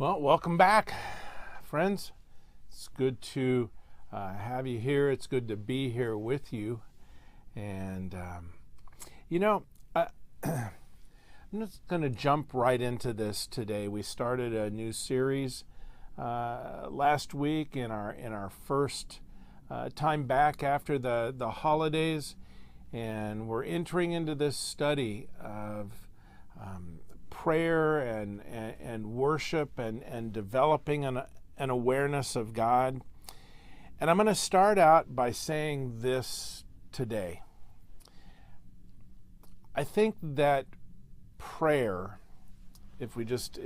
Well, welcome back, friends. It's good to have you here. It's good to be here with you. And, you know, I'm just going to jump right into this today. We started a new series last week in our first time back after the holidays. And we're entering into this study of prayer and worship and developing an awareness of God. And I'm going to start out by saying this today. I think that prayer, if we just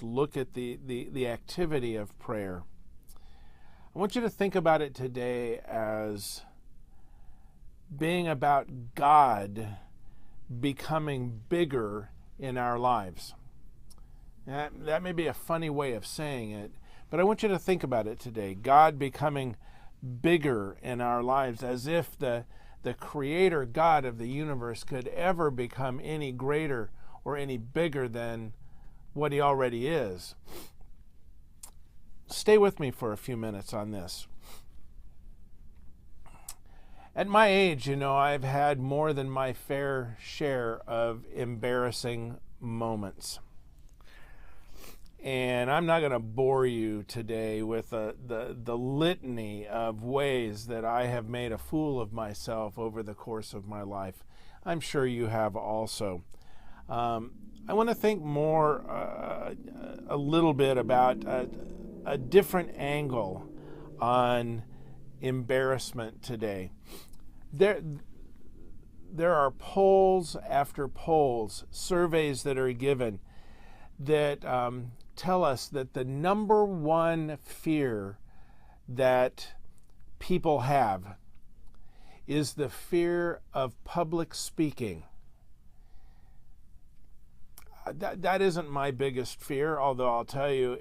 look at the activity of prayer, I want you to think about it today as being about God becoming bigger in our lives. That may be a funny way of saying it, but I want you to think about it today. God becoming bigger in our lives, as if the creator God of the universe could ever become any greater or any bigger than what he already is. Stay with me for a few minutes on this. At my age, I've had more than my fair share of embarrassing moments. And I'm not going to bore you today with the litany of ways that I have made a fool of myself over the course of my life. I'm sure you have also. I want to think more a little bit about a different angle on embarrassment today. There are polls after polls, surveys that are given that tell us that the number one fear that people have is the fear of public speaking. That isn't my biggest fear, although I'll tell you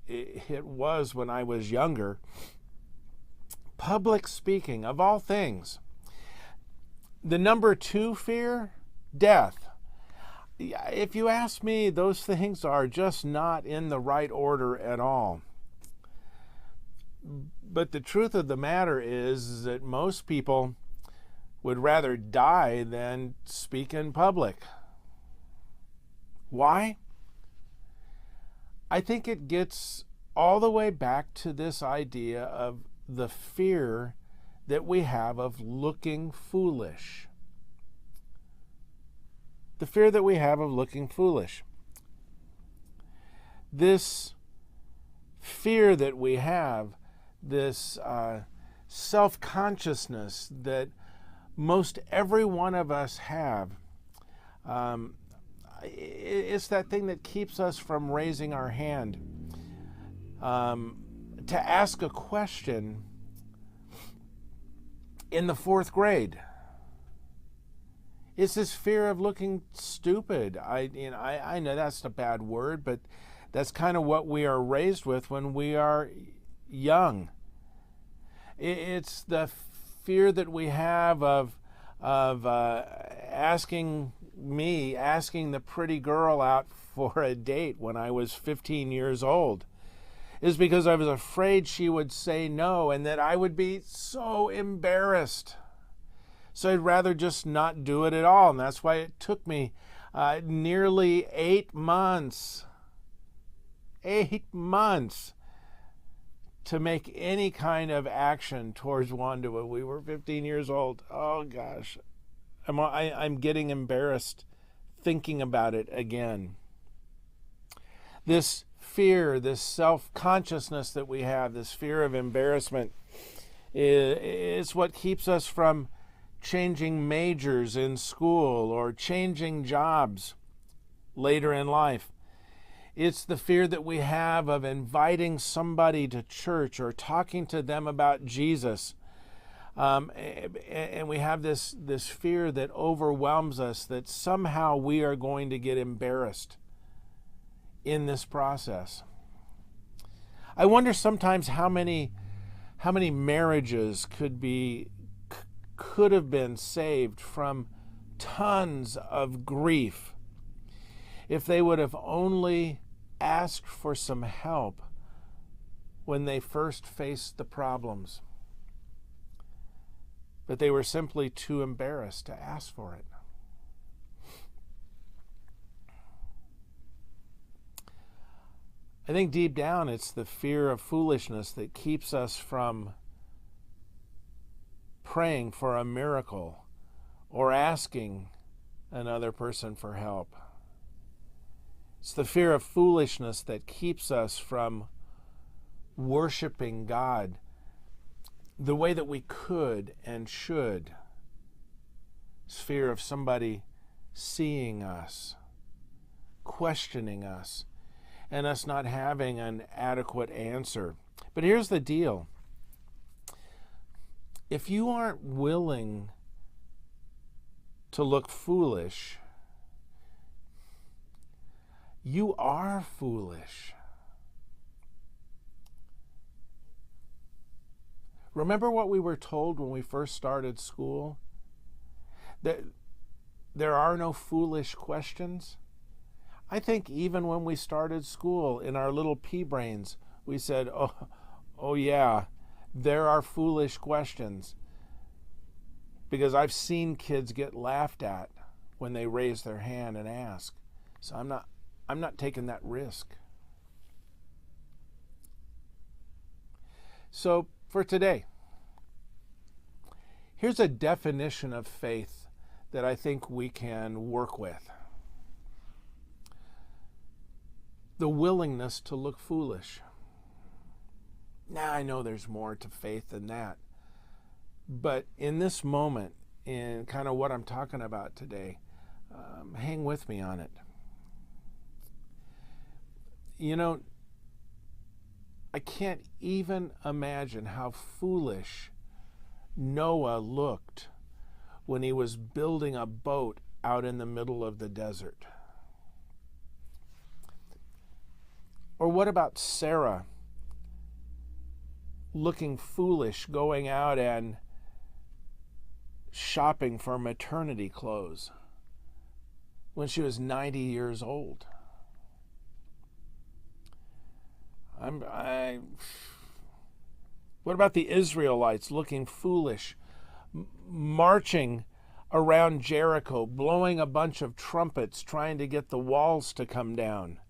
it was when I was younger. Public speaking, of all things. The number two fear, death. If you ask me, those things are just not in the right order at all. But the truth of the matter is that most people would rather die than speak in public. Why? I think it gets all the way back to this idea of the fear that we have of looking foolish. The fear that we have of looking foolish. This fear that we have, this self-consciousness that most every one of us have, it's that thing that keeps us from raising our hand to ask a question in the fourth grade. It's this fear of looking stupid. I know that's a bad word, but that's kind of what we are raised with when we are young. It's the fear that we have of asking the pretty girl out for a date when I was 15 years old. Is because I was afraid she would say no and that I would be so embarrassed. So I'd rather just not do it at all. And that's why it took me nearly 8 months. 8 months to make any kind of action towards Wanda when we were 15 years old. Oh gosh, I'm getting embarrassed thinking about it again. This fear, this self-consciousness that we have, this fear of embarrassment, is what keeps us from changing majors in school or changing jobs later in life. It's the fear that we have of inviting somebody to church or talking to them about Jesus. And we have this fear that overwhelms us that somehow we are going to get embarrassed in this process. I wonder sometimes how many marriages could have been saved from tons of grief if they would have only asked for some help when they first faced the problems, but they were simply too embarrassed to ask for it. I think deep down it's the fear of foolishness that keeps us from praying for a miracle or asking another person for help. It's the fear of foolishness that keeps us from worshiping God the way that we could and should. It's fear of somebody seeing us, questioning us, and us not having an adequate answer. But here's the deal. If you aren't willing to look foolish, you are foolish. Remember what we were told when we first started school? That there are no foolish questions. I think even when we started school in our little pea brains, we said, oh yeah, there are foolish questions. Because I've seen kids get laughed at when they raise their hand and ask. So I'm not taking that risk. So for today, here's a definition of faith that I think we can work with. The willingness to look foolish. Now, I know there's more to faith than that. But in this moment, in kind of what I'm talking about today, hang with me on it. You know, I can't even imagine how foolish Noah looked when he was building a boat out in the middle of the desert. Or what about Sarah looking foolish going out and shopping for maternity clothes when she was 90 years old? What about the Israelites looking foolish, marching around Jericho, blowing a bunch of trumpets, trying to get the walls to come down?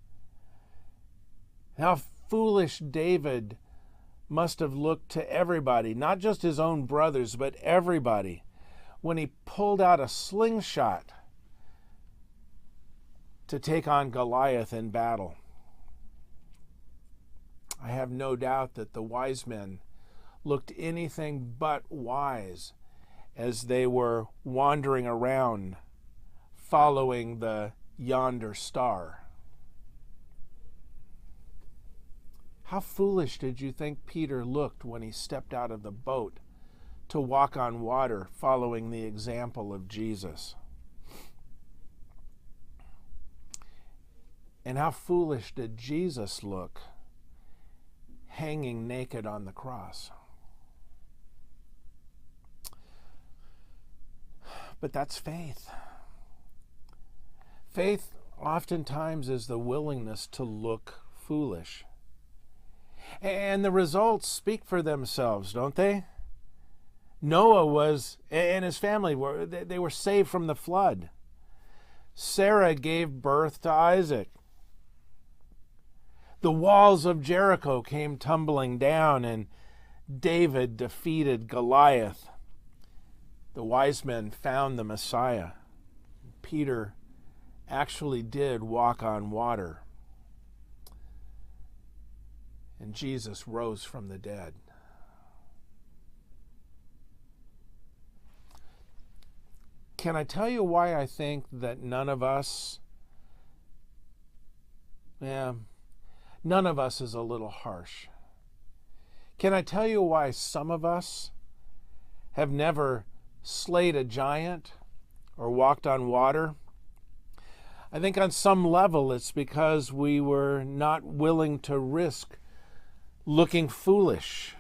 How foolish David must have looked to everybody, not just his own brothers, but everybody, when he pulled out a slingshot to take on Goliath in battle. I have no doubt that the wise men looked anything but wise as they were wandering around following the yonder star. How foolish did you think Peter looked when he stepped out of the boat to walk on water following the example of Jesus? And how foolish did Jesus look hanging naked on the cross? But that's faith. Faith oftentimes is the willingness to look foolish. And the results speak for themselves, don't they? Noah and his family were saved from the flood. Sarah gave birth to Isaac. The walls of Jericho came tumbling down, and David defeated Goliath. The wise men found the Messiah. Peter actually did walk on water. And Jesus rose from the dead. Can I tell you why I think that none of us is a little harsh? Can I tell you why some of us have never slayed a giant or walked on water? I think on some level it's because we were not willing to risk looking foolish.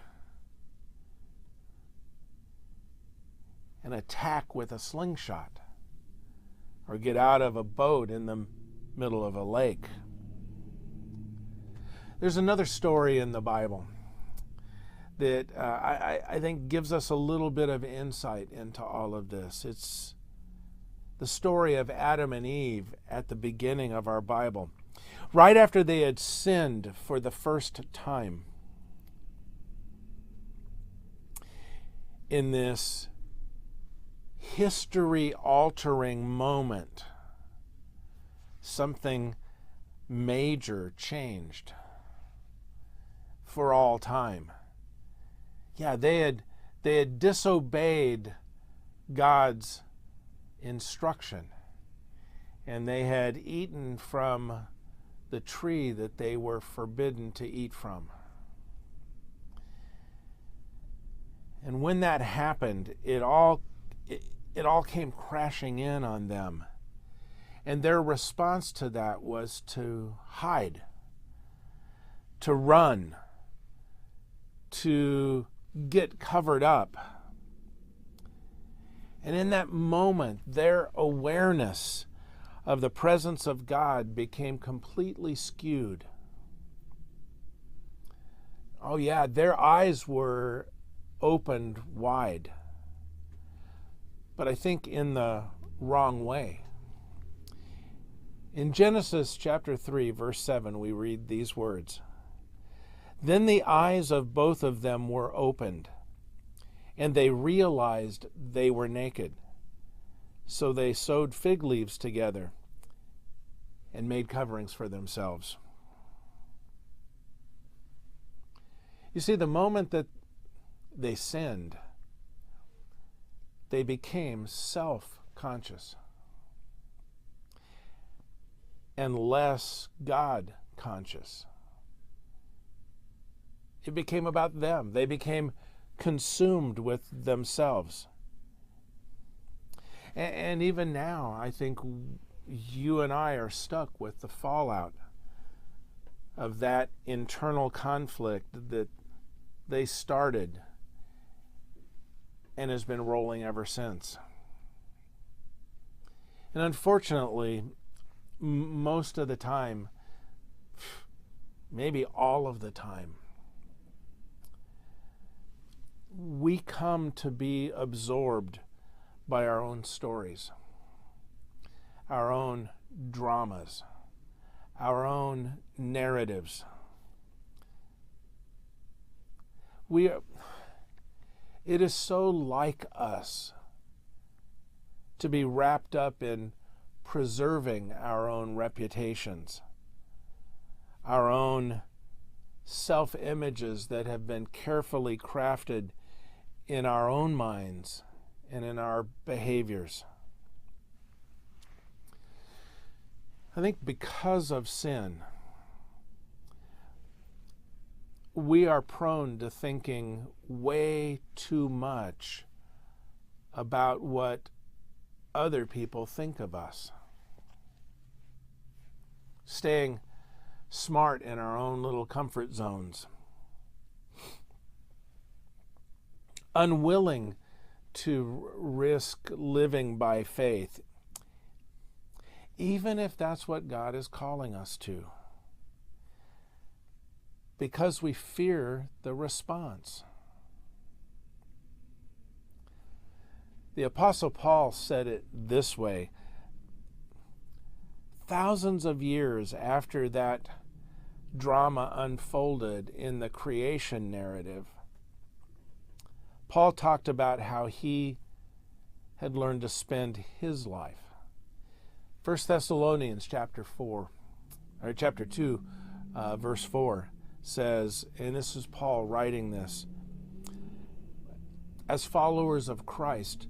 An attack with a slingshot, or get out of a boat in the middle of a lake. There's another story in the Bible that I think gives us a little bit of insight into all of this. It's the story of Adam and Eve at the beginning of our Bible, right after they had sinned for the first time. In this history-altering moment, something major changed for all time. Yeah, they had disobeyed God's instruction, and they had eaten from the tree that they were forbidden to eat from. And when that happened, it all came crashing in on them. And their response to that was to hide, to run, to get covered up. And in that moment, their awareness of the presence of God became completely skewed. Oh yeah, their eyes were opened wide, but I think in the wrong way. In Genesis chapter 3, verse 7, we read these words, "Then the eyes of both of them were opened, and they realized they were naked. So they sewed fig leaves together and made coverings for themselves." You see, the moment that they sinned, they became self-conscious and less God-conscious. It became about them. They became consumed with themselves. And even now, I think you and I are stuck with the fallout of that internal conflict that they started and has been rolling ever since. And unfortunately, most of the time, maybe all of the time, we come to be absorbed by our own stories, our own dramas, our own narratives. It is so like us to be wrapped up in preserving our own reputations, our own self-images that have been carefully crafted in our own minds and in our behaviors. I think because of sin, we are prone to thinking way too much about what other people think of us. Staying smart in our own little comfort zones. Unwilling to risk living by faith, even if that's what God is calling us to, because we fear the response. The Apostle Paul said it this way. Thousands of years after that drama unfolded in the creation narrative, Paul talked about how he had learned to spend his life. 1 Thessalonians chapter 2, verse 4 says, and this is Paul writing this, "As followers of Christ,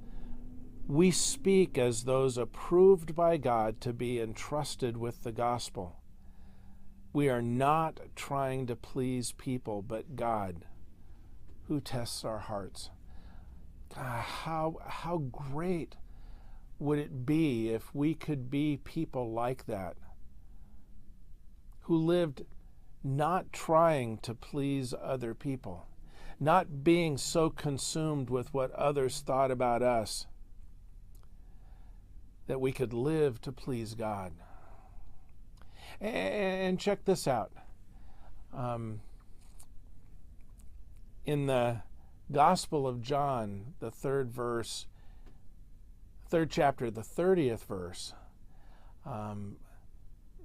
we speak as those approved by God to be entrusted with the gospel. We are not trying to please people, but God, who tests our hearts." How great would it be if we could be people like that, who lived not trying to please other people, not being so consumed with what others thought about us, that we could live to please God. And check this out. In the Gospel of John, the third chapter, the 30th verse,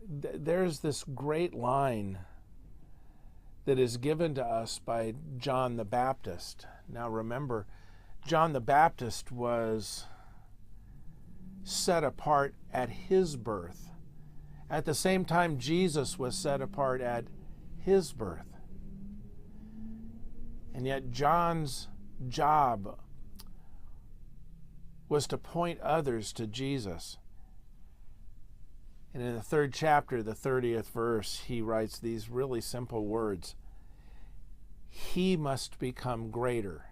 there's this great line that is given to us by John the Baptist. Now remember, John the Baptist was set apart at his birth. At the same time, Jesus was set apart at his birth. And yet John's job was to point others to Jesus. And in the third chapter, the 30th verse, he writes these really simple words. He must become greater,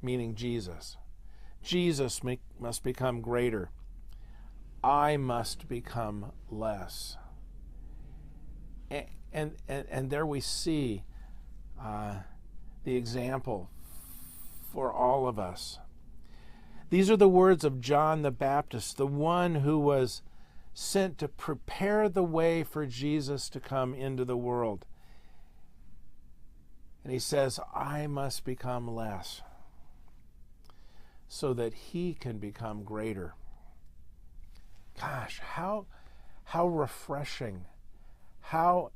meaning Jesus. Jesus must become greater. I must become less. And there we see the example for all of us. These are the words of John the Baptist, the one who was sent to prepare the way for Jesus to come into the world. And he says, I must become less so that he can become greater. Gosh, how refreshing, how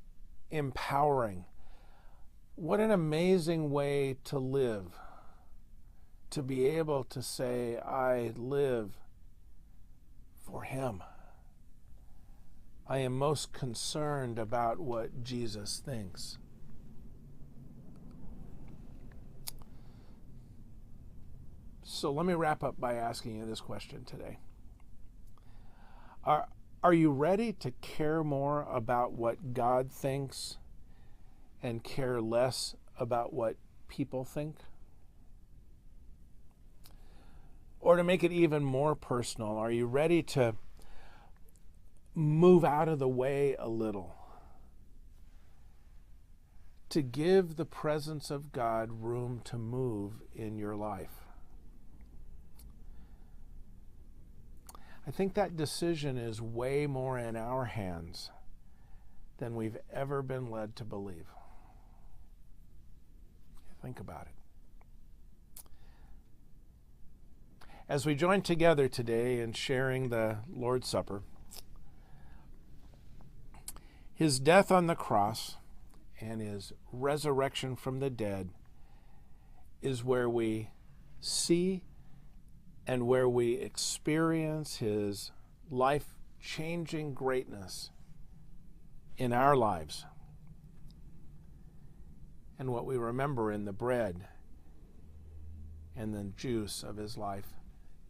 empowering. What an amazing way to live, to be able to say, I live for him. I am most concerned about what Jesus thinks. So let me wrap up by asking you this question today. Are you ready to care more about what God thinks and care less about what people think? Or to make it even more personal, are you ready to move out of the way a little, to give the presence of God room to move in your life? I think that decision is way more in our hands than we've ever been led to believe. Think about it. As we join together today in sharing the Lord's Supper, his death on the cross and his resurrection from the dead is where we see and where we experience his life-changing greatness in our lives, and what we remember in the bread and the juice of his life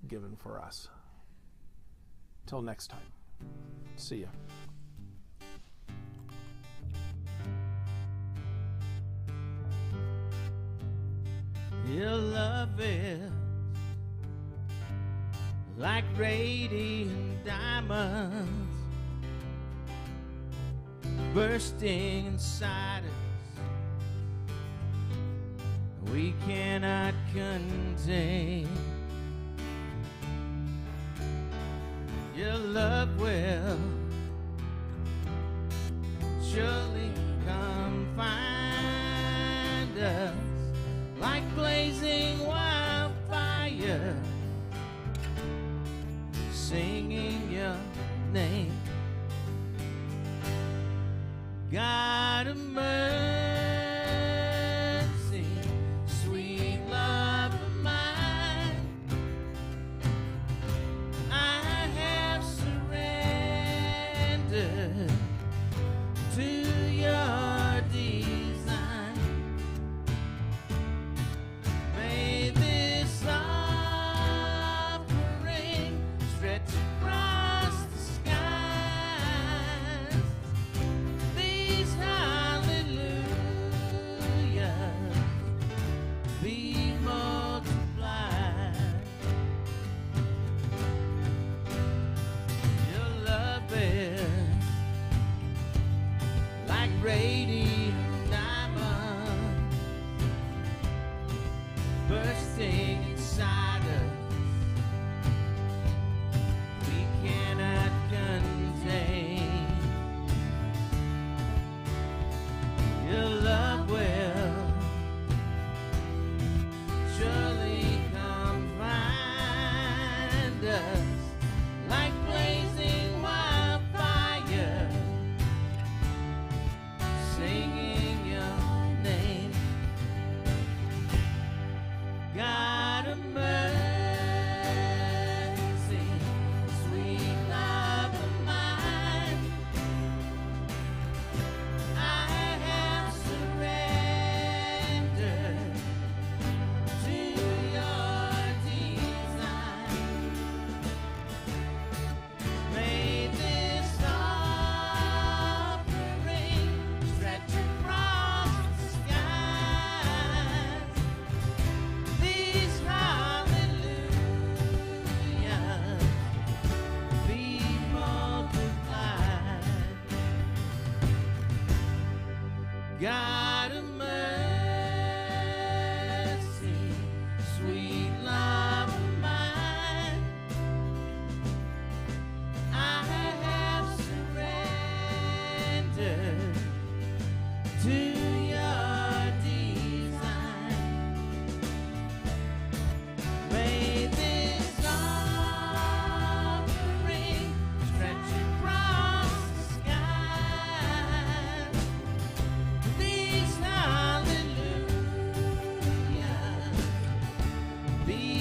given for us. Till next time, see ya. Your love is like radiant diamonds bursting inside us. We cannot contain. Your love will surely come find us like blazing wildfire, singing your name. God of mercy, sweet love of mine, I have surrendered to your design. May this offering stretch across the skies. These hallelujah be